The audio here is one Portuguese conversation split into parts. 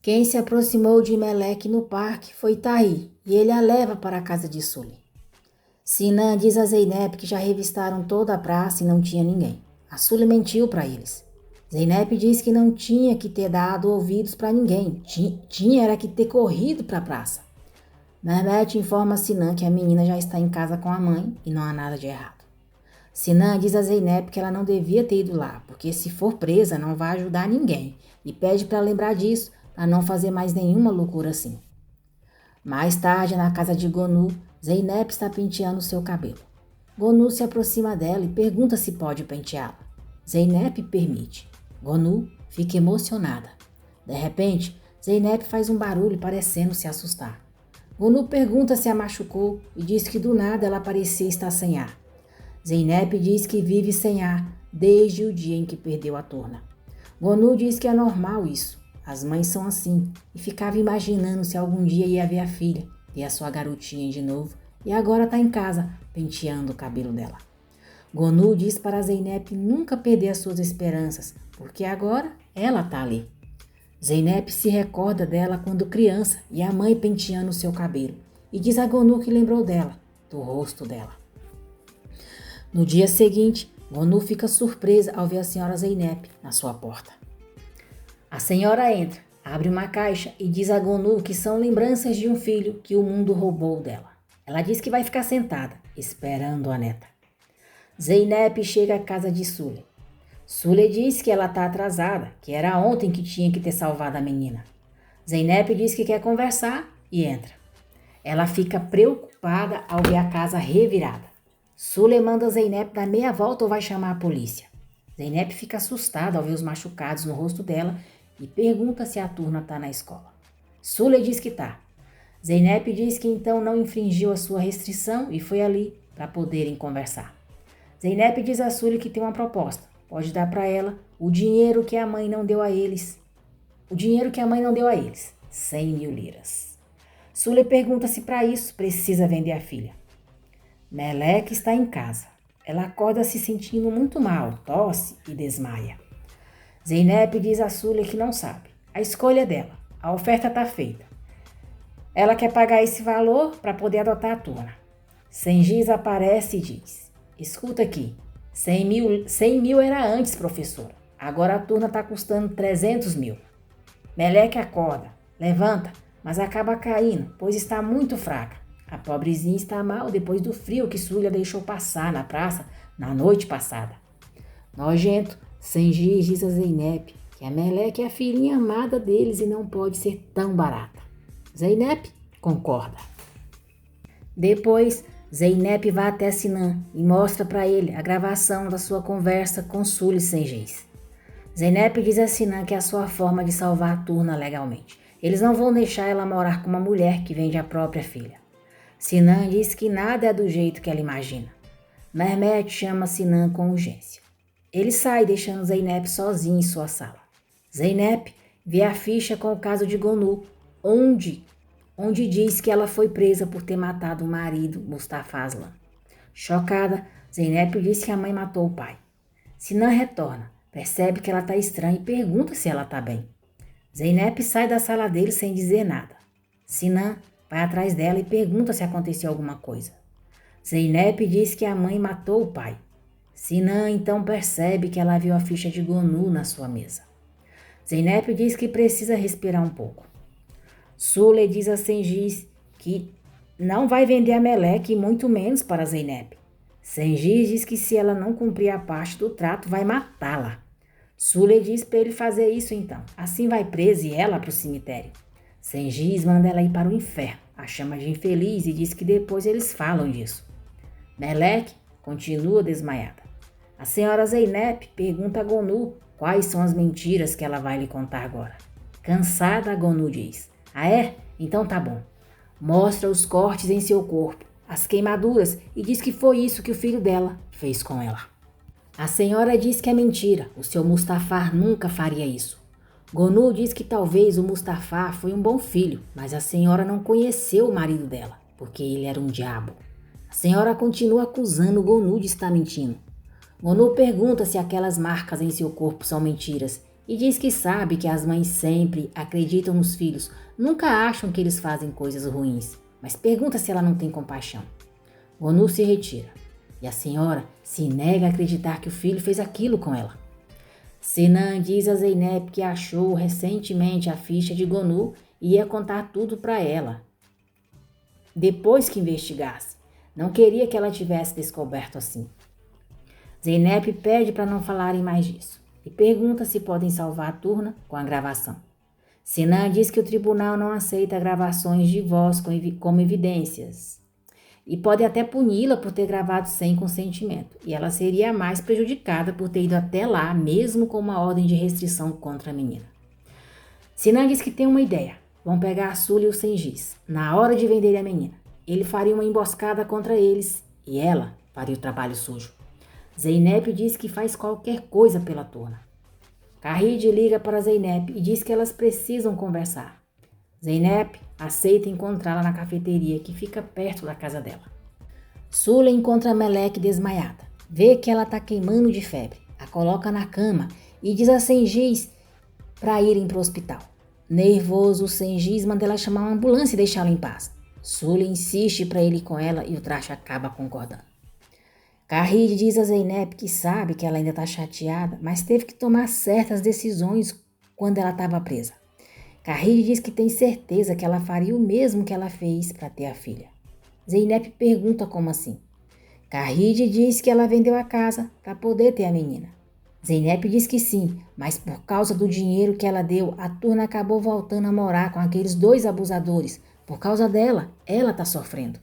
Quem se aproximou de Meleque no parque foi Tahi, e ele a leva para a casa de Sule. Sinan diz a Zeynep que já revistaram toda a praça e não tinha ninguém. A Sule mentiu para eles. Zeynep diz que não tinha que ter dado ouvidos para ninguém, tinha era que ter corrido para a praça. Mehmet informa a Sinan que a menina já está em casa com a mãe e não há nada de errado. Sinan diz a Zeynep que ela não devia ter ido lá, porque se for presa não vai ajudar ninguém, e pede para lembrar disso, para não fazer mais nenhuma loucura assim. Mais tarde, na casa de Gonu, Zeynep está penteando seu cabelo. Gonu se aproxima dela e pergunta se pode penteá-la. Zeynep permite. Gonu fica emocionada. De repente, Zeynep faz um barulho parecendo se assustar. Gonu pergunta se a machucou e diz que do nada ela parecia estar sem ar. Zeynep diz que vive sem ar desde o dia em que perdeu a turna. Gonu diz que é normal isso. As mães são assim, e ficava imaginando se algum dia ia ver a filha, ver a sua garotinha de novo, e agora está em casa, penteando o cabelo dela. Gonu diz para Zeynep nunca perder as suas esperanças, porque agora ela está ali. Zeynep se recorda dela quando criança e a mãe penteando o seu cabelo, e diz a Gonu que lembrou dela, do rosto dela. No dia seguinte, Gonu fica surpresa ao ver a senhora Zeynep na sua porta. A senhora entra, abre uma caixa e diz a Gonu que são lembranças de um filho que o mundo roubou dela. Ela diz que vai ficar sentada, esperando a neta. Zeynep chega à casa de Sule. Sule diz que ela está atrasada, que era ontem que tinha que ter salvado a menina. Zeynep diz que quer conversar e entra. Ela fica preocupada ao ver a casa revirada. Sule manda Zeynep dar meia volta ou vai chamar a polícia. Zeynep fica assustada ao ver os machucados no rosto dela e pergunta se a turma está na escola. Sule diz que está. Zeynep diz que então não infringiu a sua restrição e foi ali para poderem conversar. Zeynep diz a Sule que tem uma proposta. Pode dar para ela o dinheiro que a mãe não deu a eles. 100 mil liras. Sule pergunta se para isso precisa vender a filha. Meleque está em casa. Ela acorda se sentindo muito mal, tosse e desmaia. Zeynep diz a Sule que não sabe. A escolha é dela. A oferta está feita. Ela quer pagar esse valor para poder adotar a turma. Sengiz aparece e diz: escuta aqui, 100 mil era antes, professora. Agora a turma está custando 300 mil. Meleque acorda, levanta, mas acaba caindo, pois está muito fraca. A pobrezinha está mal depois do frio que Sule deixou passar na praça na noite passada. Nojento, Sengiz diz a Zeynep que a Meleque é a filhinha amada deles e não pode ser tão barata. Zeynep concorda. Depois, Zeynep vai até Sinan e mostra para ele a gravação da sua conversa com Sule e Sengiz. Zeynep diz a Sinan que é a sua forma de salvar a turma legalmente. Eles não vão deixar ela morar com uma mulher que vende a própria filha. Sinan diz que nada é do jeito que ela imagina. Mehmet chama Sinan com urgência. Ele sai deixando Zeynep sozinha em sua sala. Zeynep vê a ficha com o caso de Gonu, onde diz que ela foi presa por ter matado o marido, Mustafa Aslan. Chocada, Zeynep diz que a mãe matou o pai. Sinan retorna, percebe que ela está estranha e pergunta se ela está bem. Zeynep sai da sala dele sem dizer nada. Sinan vai atrás dela e pergunta se aconteceu alguma coisa. Zeynep diz que a mãe matou o pai. Sinan então percebe que ela viu a ficha de Gonu na sua mesa. Zeynep diz que precisa respirar um pouco. Sule diz a Sengiz que não vai vender a Meleque e muito menos para Zeynep. Sengiz diz que se ela não cumprir a parte do trato, vai matá-la. Sule diz para ele fazer isso então. Assim vai presa e ela para o cemitério. Sengiz manda ela ir para o inferno, a chama de infeliz e diz que depois eles falam disso. Meleque continua desmaiada. A senhora Zeynep pergunta a Gonu quais são as mentiras que ela vai lhe contar agora. Cansada, Gonu diz: ah é? Então tá bom. Mostra os cortes em seu corpo, as queimaduras e diz que foi isso que o filho dela fez com ela. A senhora diz que é mentira, o seu Mustafa nunca faria isso. Gonu diz que talvez o Mustafa foi um bom filho, mas a senhora não conheceu o marido dela, porque ele era um diabo. A senhora continua acusando Gonu de estar mentindo. Gonu pergunta se aquelas marcas em seu corpo são mentiras e diz que sabe que as mães sempre acreditam nos filhos, nunca acham que eles fazem coisas ruins, mas pergunta se ela não tem compaixão. Gonu se retira e a senhora se nega a acreditar que o filho fez aquilo com ela. Sinan diz a Zeynep que achou recentemente a ficha de Gonu e ia contar tudo para ela, depois que investigasse. Não queria que ela tivesse descoberto assim. Zeynep pede para não falarem mais disso e pergunta se podem salvar a Turna com a gravação. Sinan diz que o tribunal não aceita gravações de voz como evidências e pode até puni-la por ter gravado sem consentimento, e ela seria a mais prejudicada por ter ido até lá, mesmo com uma ordem de restrição contra a menina. Sinan diz que tem uma ideia. Vão pegar a Sula e o Sengiz na hora de vender a menina. Ele faria uma emboscada contra eles e ela faria o trabalho sujo. Zeynep diz que faz qualquer coisa pela Turna. Karide liga para Zeynep e diz que elas precisam conversar. Zeynep aceita encontrá-la na cafeteria que fica perto da casa dela. Sula encontra Meleque desmaiada. Vê que ela está queimando de febre. A coloca na cama e diz a Sengiz para irem para o hospital. Nervoso, Sengiz manda ela chamar uma ambulância e deixá-la em paz. Sula insiste para ele ir com ela e o traste acaba concordando. Karide diz a Zeynep que sabe que ela ainda está chateada, mas teve que tomar certas decisões quando ela estava presa. Karide diz que tem certeza que ela faria o mesmo que ela fez para ter a filha. Zeynep pergunta como assim. Karide diz que ela vendeu a casa para poder ter a menina. Zeynep diz que sim, mas por causa do dinheiro que ela deu, a Turna acabou voltando a morar com aqueles 2 abusadores. Por causa dela, ela está sofrendo.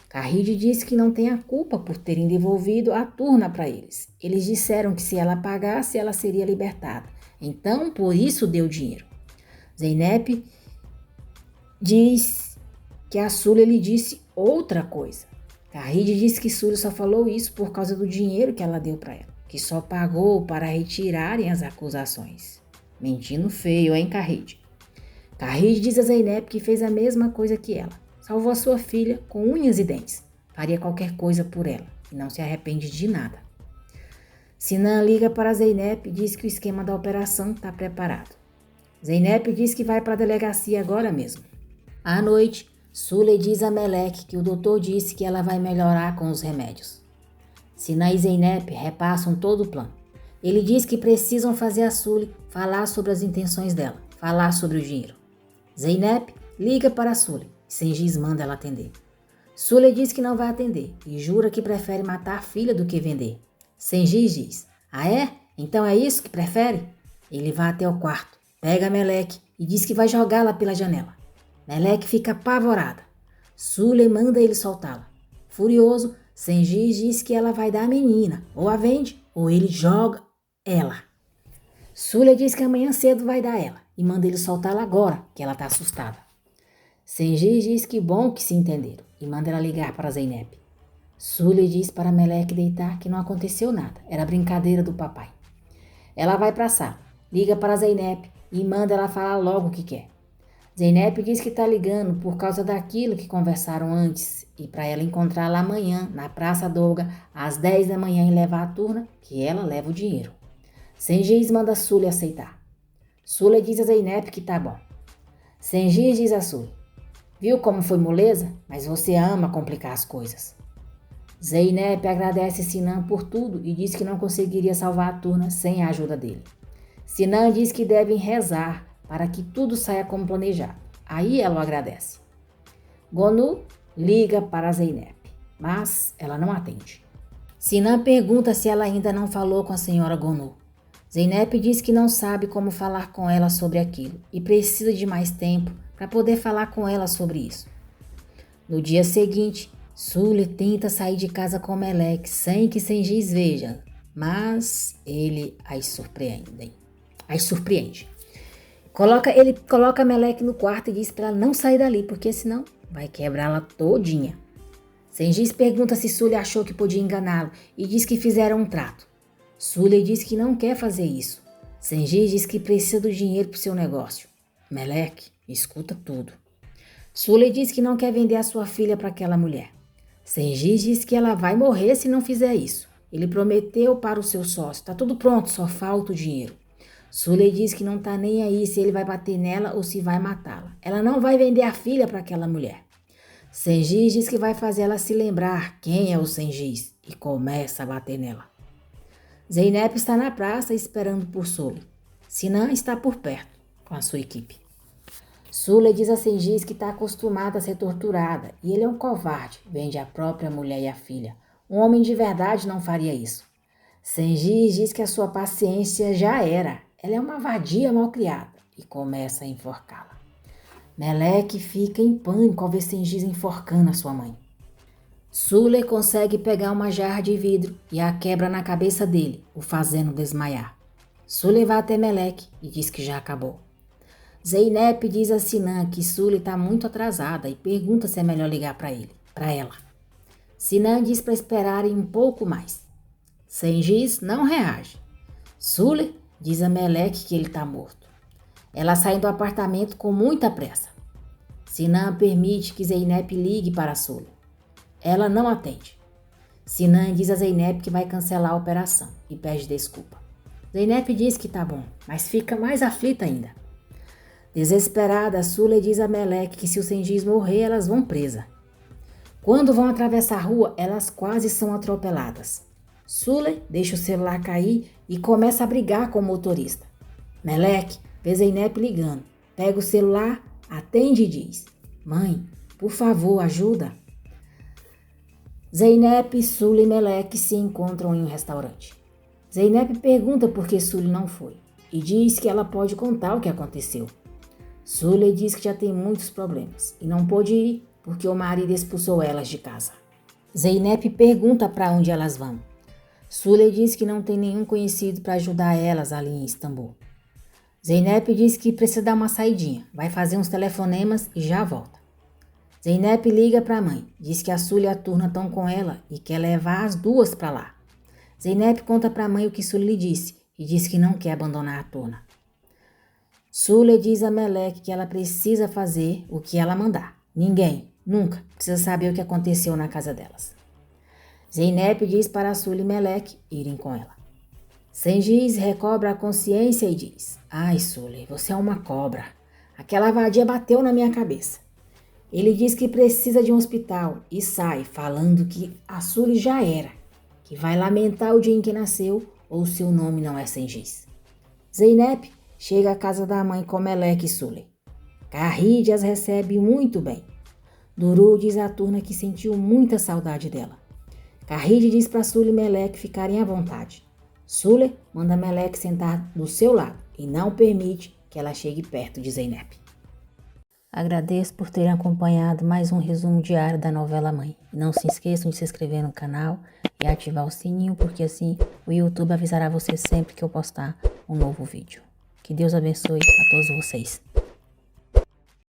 Karide diz que não tem a culpa por terem devolvido a Turna para eles. Eles disseram que se ela pagasse, ela seria libertada. Então, por isso deu dinheiro. Zeynep diz que a Sula lhe disse outra coisa. Karide diz que Sula só falou isso por causa do dinheiro que ela deu para ela, que só pagou para retirarem as acusações. Mentindo feio, hein, Karide? Karide diz a Zeynep que fez a mesma coisa que ela. Salvou a sua filha com unhas e dentes. Faria qualquer coisa por ela e não se arrepende de nada. Sinan liga para Zeynep e diz que o esquema da operação está preparado. Zeynep diz que vai para a delegacia agora mesmo. À noite, Sula diz a Meleque que o doutor disse que ela vai melhorar com os remédios. Sinan e Zeynep repassam todo o plano. Ele diz que precisam fazer a Sula falar sobre as intenções dela, falar sobre o dinheiro. Zeynep liga para a Sula e Sengiz manda ela atender. Sula diz que não vai atender e jura que prefere matar a filha do que vender. Sengiz diz: ah é? Então é isso que prefere? Ele vai até o quarto, pega a Meleque e diz que vai jogá-la pela janela. Meleque fica apavorada. Sula manda ele soltá-la. Furioso, Sengiz diz que ela vai dar a menina, ou a vende, ou ele joga ela. Sula diz que amanhã cedo vai dar ela e manda ele soltá-la agora, que ela está assustada. Sengiz diz que bom que se entenderam e manda ela ligar para Zeynep. Sula diz para Meleque deitar que não aconteceu nada, era brincadeira do papai. Ela vai para a sala, liga para Zeynep e manda ela falar logo o que quer. Zeynep diz que está ligando por causa daquilo que conversaram antes e para ela encontrá-la amanhã na Praça Dolga às 10 da manhã e levar a Turna, que ela leva o dinheiro. Sengiz manda Sula aceitar. Sula diz a Zeynep que tá bom. Sengiz diz a Sula: viu como foi moleza? Mas você ama complicar as coisas. Zeynep agradece Sinan por tudo e diz que não conseguiria salvar a Turna sem a ajuda dele. Sinan diz que devem rezar para que tudo saia como planejado. Aí ela o agradece. Gonu liga para Zeynep, mas ela não atende. Sinan pergunta se ela ainda não falou com a senhora Gonu. Zeynep diz que não sabe como falar com ela sobre aquilo e precisa de mais tempo para poder falar com ela sobre isso. No dia seguinte, Sula tenta sair de casa com Meleque sem que Sengiz veja, mas ele as surpreende. Ele coloca a Meleque no quarto e diz para ela não sair dali, porque senão vai quebrá-la todinha. Sengiz pergunta se Sula achou que podia enganá-lo e diz que fizeram um trato. Sula diz que não quer fazer isso. Sengiz diz que precisa do dinheiro para o seu negócio. Meleque escuta tudo. Sula diz que não quer vender a sua filha para aquela mulher. Sengiz diz que ela vai morrer se não fizer isso. Ele prometeu para o seu sócio. Está tudo pronto, só falta o dinheiro. Sule diz que não tá nem aí se ele vai bater nela ou se vai matá-la. Ela não vai vender a filha para aquela mulher. Sengiz diz que vai fazer ela se lembrar quem é o Sengiz e começa a bater nela. Zeynep está na praça esperando por Sule. Sinan está por perto com a sua equipe. Sule diz a Sengiz que está acostumada a ser torturada e ele é um covarde, vende a própria mulher e a filha. Um homem de verdade não faria isso. Sengiz diz que a sua paciência já era. Ela é uma vadia malcriada e começa a enforcá-la. Meleque fica em pânico ao ver Sengiz enforcando a sua mãe. Sule consegue pegar uma jarra de vidro e a quebra na cabeça dele, o fazendo desmaiar. Sule vai até Meleque e diz que já acabou. Zeynep diz a Sinan que Sule está muito atrasada e pergunta se é melhor ligar para ela. Sinan diz para esperarem um pouco mais. Sengiz não reage. Sule diz a Meleque que ele está morto. Ela sai do apartamento com muita pressa. Sinan permite que Zeynep ligue para Sule. Ela não atende. Sinan diz a Zeynep que vai cancelar a operação e pede desculpa. Zeynep diz que tá bom, mas fica mais aflita ainda. Desesperada, Sule diz a Meleque que se o Sengiz morrer, elas vão presa. Quando vão atravessar a rua, elas quase são atropeladas. Sule deixa o celular cair e começa a brigar com o motorista. Meleque vê Zeynep ligando, pega o celular, atende e diz: Mãe, por favor, ajuda. Zeynep, Sule e Meleque se encontram em um restaurante. Zeynep pergunta por que Sule não foi e diz que ela pode contar o que aconteceu. Sule diz que já tem muitos problemas e não pôde ir porque o marido expulsou elas de casa. Zeynep pergunta para onde elas vão. Sule diz que não tem nenhum conhecido para ajudar elas ali em Istambul. Zeynep diz que precisa dar uma saidinha, vai fazer uns telefonemas e já volta. Zeynep liga para a mãe, diz que a Sule e a Turna estão com ela e quer levar as duas para lá. Zeynep conta para a mãe o que Sule lhe disse e diz que não quer abandonar a Turna. Sule diz a Meleque que ela precisa fazer o que ela mandar. Ninguém, nunca, precisa saber o que aconteceu na casa delas. Zeynep diz para Sule e Meleque irem com ela. Sengiz recobra a consciência e diz: Ai, Sule, você é uma cobra. Aquela vadia bateu na minha cabeça. Ele diz que precisa de um hospital e sai falando que a Sule já era, que vai lamentar o dia em que nasceu ou seu nome não é Sengiz. Zeynep chega à casa da mãe com Meleque e Sule. Carride as recebe muito bem. Duru diz à Turna que sentiu muita saudade dela. Carride diz para Sule e Meleque ficarem à vontade. Sule manda Meleque sentar do seu lado e não permite que ela chegue perto de Zeynep. Agradeço por terem acompanhado mais um resumo diário da novela Mãe. Não se esqueçam de se inscrever no canal e ativar o sininho, porque assim o YouTube avisará você sempre que eu postar um novo vídeo. Que Deus abençoe a todos vocês.